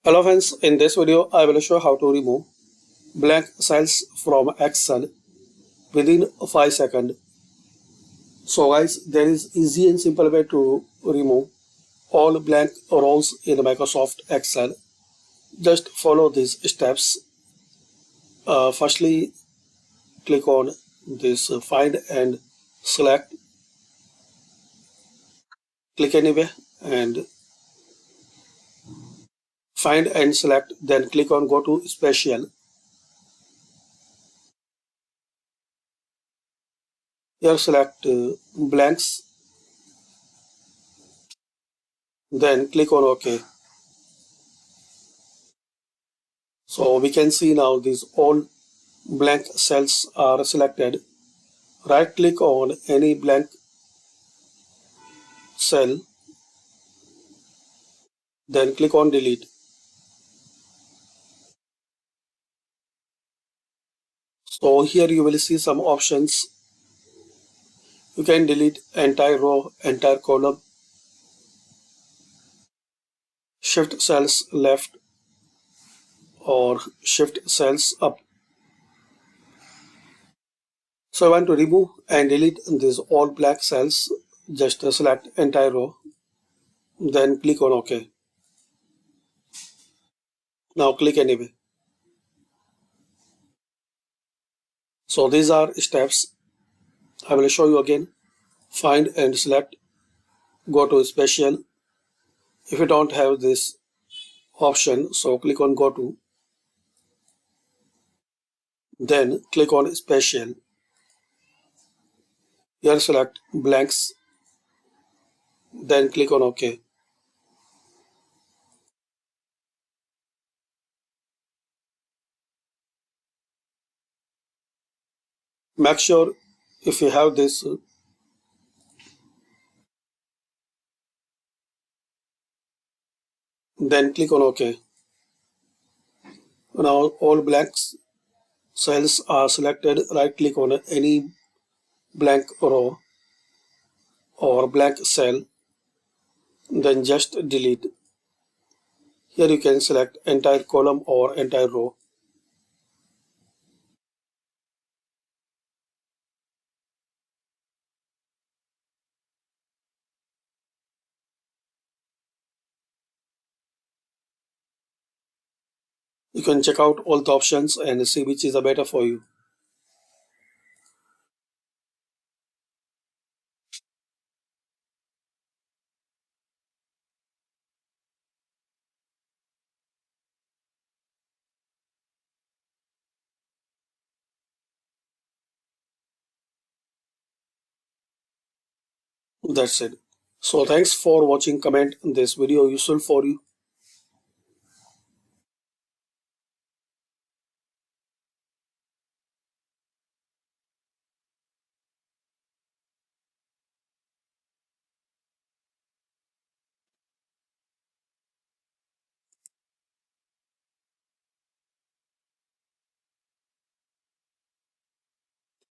Hello friends, in this video I will show how to remove blank cells from Excel within 5 seconds. So guys, there is easy and simple way to remove all blank rows in Microsoft Excel. Just follow these steps. Firstly, click on this find and select, click anywhere and find and select, then click on go to special. Here select blanks, then click on OK. So we can see now these all blank cells are selected. Right click on any blank cell, then click on delete. So here you will see some options. You can delete entire row, entire column, shift cells left or shift cells up. So I want to remove and delete these all blank cells. Just select entire row, then click on OK. Now click anywhere. So these are steps. I will show you again. Find and select, go to special. If you don't have this option, so click on go to, then click on special. Here select blanks, then click on OK. Make sure if you have this, then click on OK. Now all blanks cells are selected. Right click on any blank row or blank cell, then just delete. Here you can select entire column or entire row. You can check out all the options and see which is the better for you. That's it. So thanks for watching. Comment this video useful for you.